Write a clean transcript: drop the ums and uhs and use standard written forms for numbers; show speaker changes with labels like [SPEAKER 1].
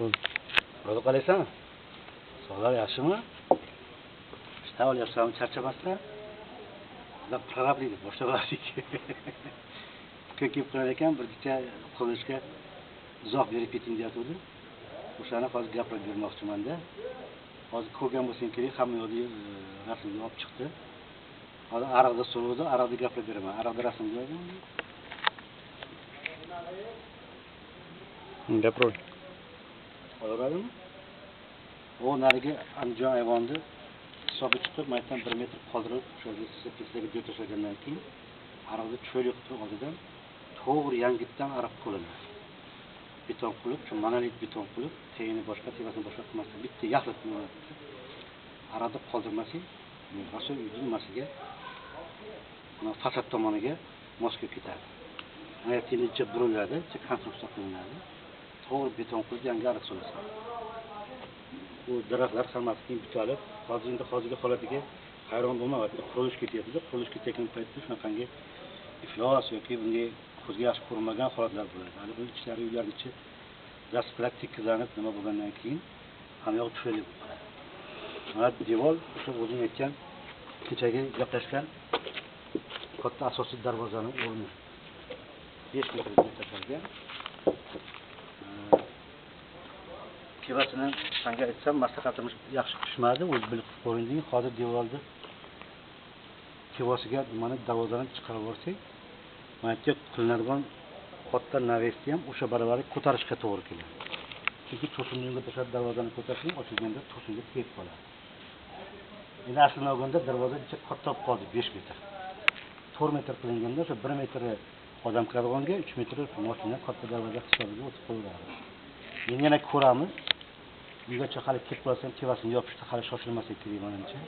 [SPEAKER 1] Ro'za qilaysanmi? Sog'lar yaxshimi? Ishta olyapsanmi, charchamasdan? Ular prorablaydi, boshqalardik. Ko'kib qilar ekan, birgacha qilishga izoh berib keting deyatuvdi. O'shani hozir gapirib bermoqchiman-da. Hozir ko'rgan bo'lsang kerak, hamma yo'lni rasmga olib chiqdi. Hozir ariqda so'rovdi, ariqda gapirib beraman. Ariqda rasm qo'ydim.
[SPEAKER 2] Gapir.
[SPEAKER 1] Oladimi? O narigi Andijon ayvonida hisobi chiqib, maydan 1 metr qoldirib, o'sha kesidagi joy tashlagandan keyin ariqda cho'l yo'q turib oldidan to'g'ri yangitdan ariq qo'ladi. Beton qilib, shu monolit beton qilib, teyini boshqa, tevasini boshqa qilmasdan bitta yaxlit ariqda qoldirmasang, rasul uyning nimasiga, mana fasad tomoniga mos kelib ketadi. Mana tenicha buriladi, konstruksiya qilinadi. To'g'ri beton qilib yangi ariq solasan. Bu daraxtlar hammasi keyin bitalib, hozirgi holatiga hayron bo'lmayapti. Qurilish ketyapti. Qurilish ketayotgan paytda shunaqangi iflos yoki bunday ko'zga yaxshi ko'rinmagan holatlar bo'ladi. Hali bu ichlari uylarning ichi dastlab tekkizlanib nima bo'lgandan keyin hamma yoq tufayli bo'ladi. Mana devor o'sha o'zing aytgan kechagi gaplashgan katta asosiy darvozaning o'rni 5 metrga tashalgan. Kevasini senga aytsam, maslahatimiz yaxshi tushmadi, o'z bilib qo'yinding. Hozir devorda kevasiga mana darvozani chiqarib yuborsak, mana bu qilinadigan katta navesti ham o'sha baravarga ko'tarishga to'g'ri keladi. Chunki to'singa tashlab darvozani ko'tarsang, ochilganda to'singa tegib qoladi. Endi aslini olganda darvoza ichi katta qoldi, 5 metr. 4 metr qilinganda o'sha 1 metr odam kiradiganiga 3 metr mashina katta darvoza hisobiga o'tib qo'yiladi. Endi yana ko'ramiz. Uygacha hali kelib qolsam, tevasini yopishda hali shoshilmasak kerak menimcha.